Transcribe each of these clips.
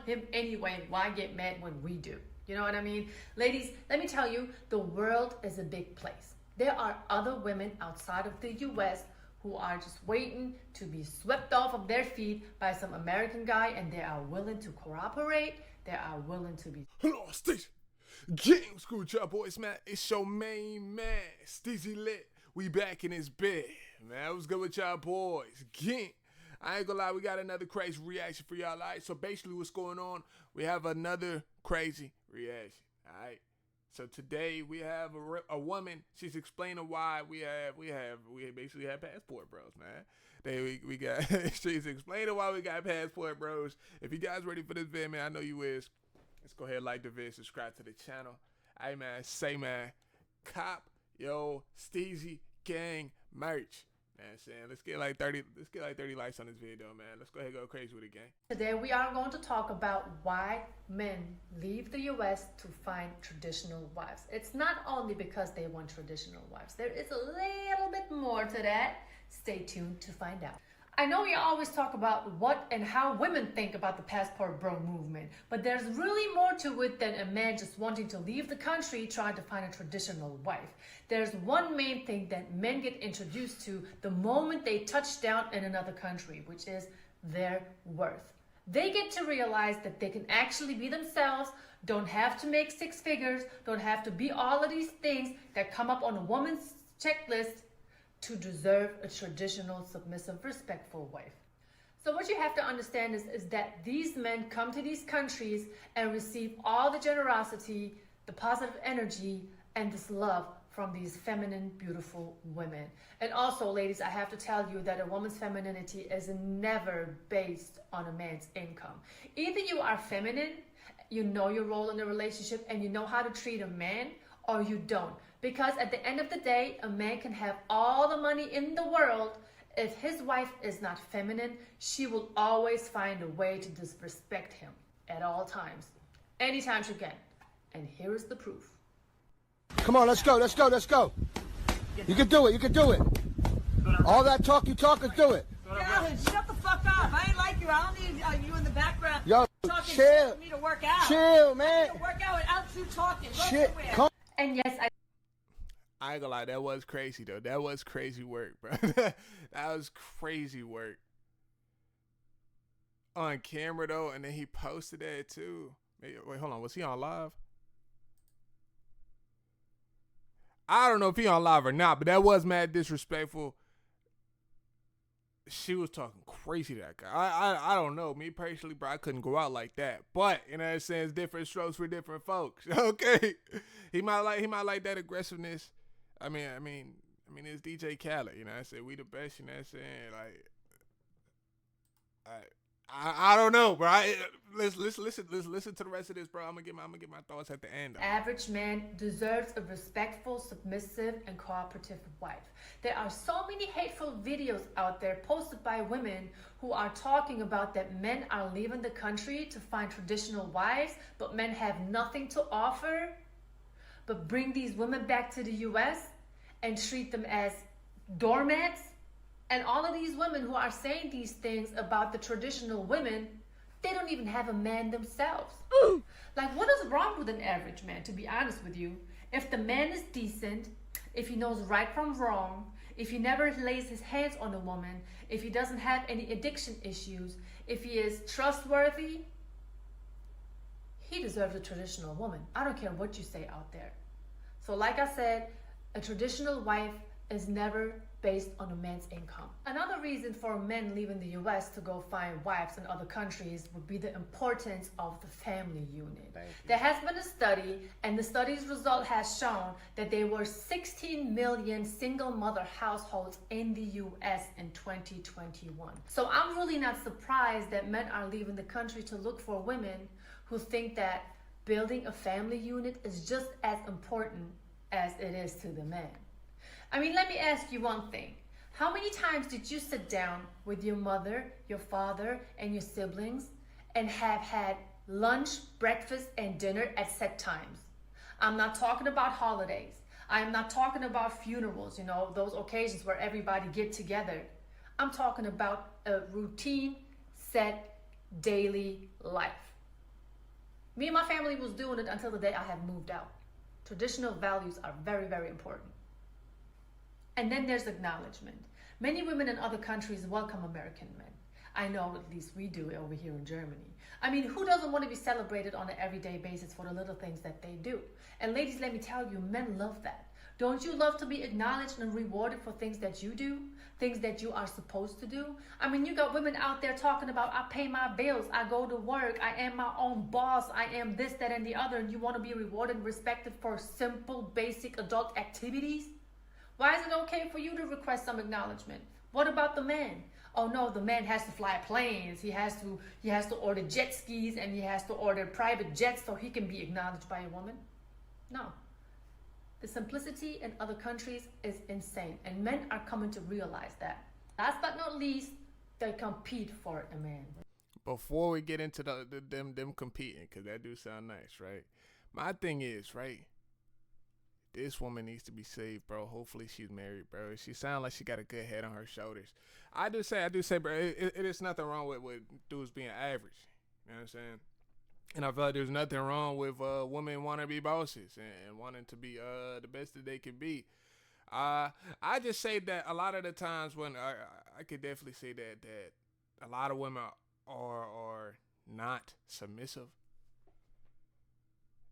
him anyway. Why get mad when we do? You know what I mean? Ladies, let me tell you, the world is a big place. There are other women outside of the US who are just waiting to be swept off of their feet by some American guy, and they are willing to cooperate. They are willing to be. Hello, Stacey. Gang school with y'all boys, man. It's your main man, Steezy Lit. We back in his bed, man. What's good with y'all boys? Gang. I ain't gonna lie, we got another crazy reaction for y'all, alright? So basically what's going on, we have another crazy reaction, alright? So today we have a woman. She's explaining why we basically have passport bros, man. We got she's explaining why we got passport bros. If you guys ready for this vid, man, I know you is. Let's go ahead and like the vid, subscribe to the channel. Hey man, say man, cop yo Steezy Gang merch. Man, saying let's get like 30 likes on this video, man. Let's go ahead and go crazy with it, gang. Today we are going to talk about why men leave the US to find traditional wives. It's not only because they want traditional wives. There is a little bit more to that. Stay tuned to find out. I know we always talk about what and how women think about the passport bro movement, but there's really more to it than a man just wanting to leave the country trying to find a traditional wife. There's one main thing that men get introduced to the moment they touch down in another country, which is their worth. They get to realize that they can actually be themselves, don't have to make six figures, don't have to be all of these things that come up on a woman's checklist to deserve a traditional, submissive, respectful wife. So what you have to understand is that these men come to these countries and receive all the generosity, the positive energy, and this love from these feminine, beautiful women. And also, ladies, I have to tell you that a woman's femininity is never based on a man's income. Either you are feminine, you know your role in the relationship, and you know how to treat a man, or you don't. Because at the end of the day, a man can have all the money in the world. If his wife is not feminine, she will always find a way to disrespect him at all times, anytime she can. And here is the proof. Come on, let's go, let's go, let's go. You can do it, you can do it. All that talk you talk, let's do it. Alan, shut the fuck up. I ain't like you. I don't need you in the background. Yo, talking chill. Shit for me to work out. Chill, man. I need to work out without you talking. Go Shit, somewhere. come. And yes, I ain't gonna lie, that was crazy though. That was crazy work, bro. That was crazy work. On camera though, and then he posted that too. Wait, hold on. Was he on live? I don't know if he on live or not, but that was mad disrespectful. She was talking crazy to that guy. I don't know. Me personally, bro, I couldn't go out like that. But in that sense, different strokes for different folks. Okay. He might like that aggressiveness. I mean, it's DJ Khaled, you know what I'm saying? We the best, you know what I'm saying? Like, I don't know, bro. Let's listen to the rest of this, bro. I'm gonna get my thoughts at the end. average man deserves a respectful, submissive, and cooperative wife. There are so many hateful videos out there posted by women who are talking about that men are leaving the country to find traditional wives, but men have nothing to offer, but bring these women back to the US and treat them as doormats. And all of these women who are saying these things about the traditional women, they don't even have a man themselves. Like, what is wrong with an average man, to be honest with you? If the man is decent, if he knows right from wrong, if he never lays his hands on a woman, if he doesn't have any addiction issues, if he is trustworthy, he deserves a traditional woman. I don't care what you say out there. So like I said, a traditional wife is never based on a man's income. Another reason for men leaving the US to go find wives in other countries would be the importance of the family unit. There has been a study, and the study's result has shown that there were 16 million single mother households in the US in 2021. So I'm really not surprised that men are leaving the country to look for women who think that building a family unit is just as important as it is to the man. I mean, let me ask you one thing. How many times did you sit down with your mother, your father, and your siblings and have had lunch, breakfast, and dinner at set times? I'm not talking about holidays. I'm not talking about funerals, you know, those occasions where everybody get together. I'm talking about a routine, set, daily life. Me and my family was doing it until the day I have moved out. Traditional values are very, very important. And then there's acknowledgement. Many women in other countries welcome American men. I know at least we do over here in Germany. I mean, who doesn't want to be celebrated on an everyday basis for the little things that they do? And ladies, let me tell you, men love that. Don't you love to be acknowledged and rewarded for things that you do? Things that you are supposed to do? I mean, you got women out there talking about, I pay my bills, I go to work, I am my own boss, I am this, that, and the other, and you want to be rewarded and respected for simple, basic adult activities? Why is it okay for you to request some acknowledgement? What about the man? Oh no, the man has to fly planes. He has to order jet skis, and he has to order private jets so he can be acknowledged by a woman. No. The simplicity in other countries is insane, and men are coming to realize that. Last but not least, they compete for a man. Before we get into them competing, because that do sound nice, right? My thing is, right, this woman needs to be saved, bro. Hopefully she's married, bro. She sounds like she got a good head on her shoulders. I do say, bro, it is nothing wrong with dudes being average. You know what I'm saying? And I feel like there's nothing wrong with women wanting to be bosses and wanting to be the best that they can be. I just say that a lot of the times when I could definitely say that a lot of women are not submissive.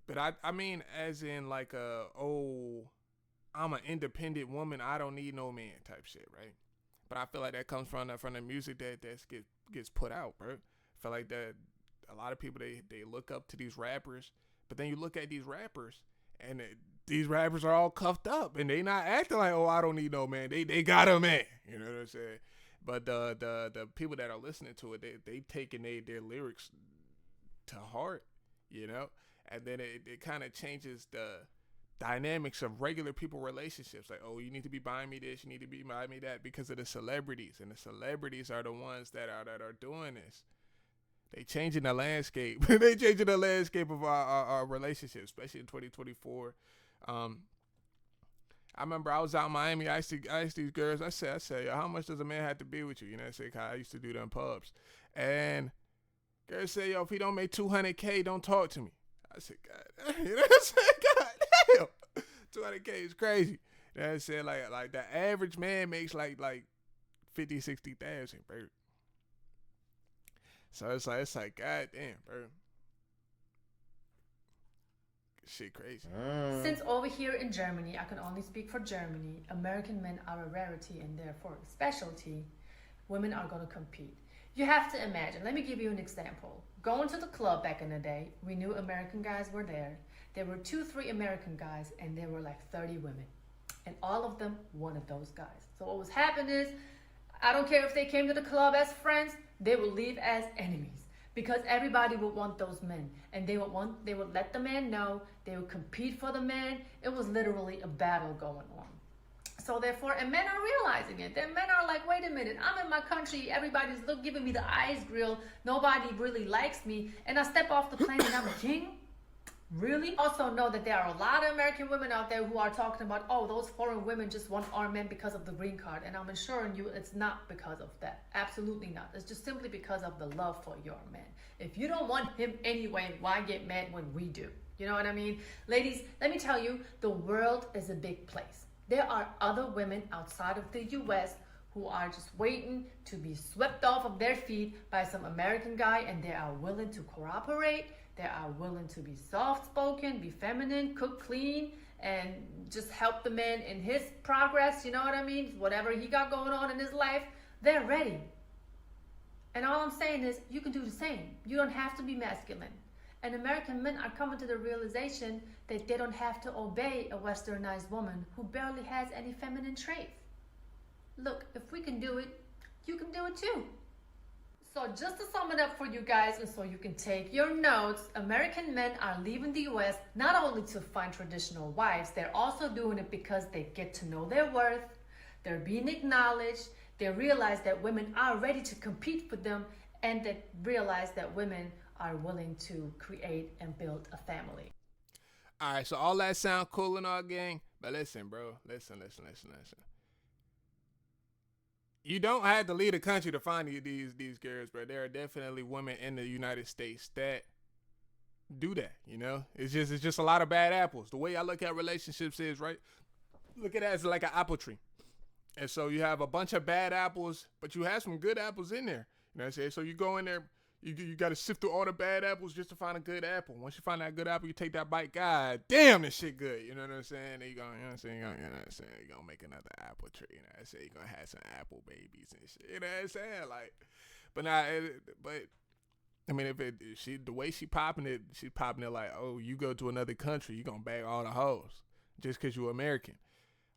But I mean as in like I'm an independent woman, I don't need no man type shit, right? But I feel like that comes from the music that gets put out, bro. I feel like that a lot of people they look up to these rappers, but then you look at these rappers and these rappers are all cuffed up and they not acting like, oh, I don't need no man. They got a man, you know what I'm saying? But the people that are listening to it, they taking their lyrics to heart, you know, and then it kind of changes the dynamics of regular people relationships. Like, oh, you need to be buying me this, you need to be buying me that because of the celebrities, and the celebrities are the ones that are doing this. They changing the landscape. They changing the landscape of our relationships, especially in 2024. I remember I was out in Miami. I asked these girls. I said, how much does a man have to be with you? You know, I used to do them pubs, and girls say, yo, if he don't make $200K, don't talk to me. I said, God, you know what I'm saying? God damn, $200K is crazy. You know what I'm saying? Like the average man makes like 50, 60,000, bro. So it's like, God damn, bro. Shit crazy. Since over here in Germany, I can only speak for Germany, American men are a rarity and therefore a specialty, women are going to compete. You have to imagine, let me give you an example. Going to the club back in the day, we knew American guys were there. There were 2-3 American guys and there were like 30 women. And all of them wanted those guys. So what was happening is, I don't care if they came to the club as friends, they would leave as enemies because everybody would want those men, and they would let the man know, they would compete for the man. It was literally a battle going on. So therefore, and men are realizing it. Then men are like, wait a minute, I'm in my country, everybody's giving me the eyes grill, nobody really likes me, and I step off the plane and I'm a king? Really? Also know that there are a lot of American women out there who are talking about, oh, those foreign women just want our men because of the green card. And I'm assuring you it's not because of that. Absolutely not. It's just simply because of the love for your man. If you don't want him anyway, why get mad when we do? You know what I mean? Ladies, let me tell you, the world is a big place. There are other women outside of the US who are just waiting to be swept off of their feet by some American guy, and they are willing to cooperate. They are willing to be soft-spoken, be feminine, cook clean, and just help the man in his progress, you know what I mean? Whatever he got going on in his life, they're ready. And all I'm saying is, you can do the same. You don't have to be masculine. And American men are coming to the realization that they don't have to obey a westernized woman who barely has any feminine traits. Look, if we can do it, you can do it too. So just to sum it up for you guys, and so you can take your notes, American men are leaving the US not only to find traditional wives, they're also doing it because they get to know their worth, they're being acknowledged, they realize that women are ready to compete for them, and they realize that women are willing to create and build a family. All right, so all that sound cool and all, gang, but listen, bro, listen. You don't have to leave the country to find these girls, bro. There are definitely women in the United States that do that. You know, it's just a lot of bad apples. The way I look at relationships is, right, look at it as like an apple tree. And so you have a bunch of bad apples, but you have some good apples in there. You know what I'm saying? So you go in there, you got to sift through all the bad apples just to find a good apple. Once you find that good apple, you take that bite. God damn, this shit good. You know what I'm saying? Then you go, you know what I'm saying? You know what I'm saying? You're going to make another apple tree. You know what I'm saying? You're going to have some apple babies and shit. You know what I'm saying? Like, but now, I mean, the way she's popping it like, oh, you go to another country, you're going to bag all the hoes just because you're American.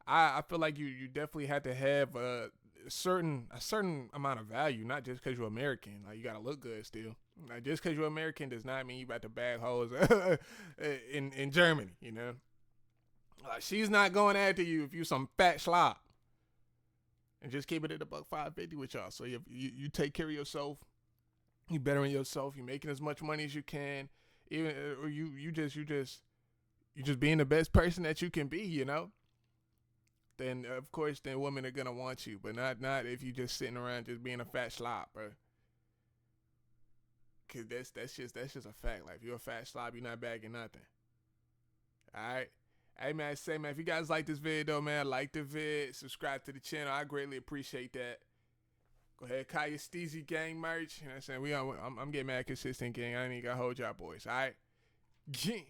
I feel like you definitely have to have a certain amount of value, not just because you're American. Like, you gotta look good still. Like, just because you're American does not mean you about to bag hoes in Germany. You know, she's not going after you if you some fat schlop. And just keep it at $1.550 with y'all. So you take care of yourself, you bettering yourself, you making as much money as you can, even or you just being the best person that you can be. You know. Then of course, then women are gonna want you, but not if you just sitting around just being a fat slop, bro. Cause that's just a fact. Like, if you're a fat slob, you're not bagging nothing. All right. Hey man, if you guys like this video, man, like the vid, subscribe to the channel. I greatly appreciate that. Go ahead, call your Steezy Gang merch. You know what I'm saying? I'm getting mad consistent, gang. I ain't even gonna hold y'all boys. All right. Gang.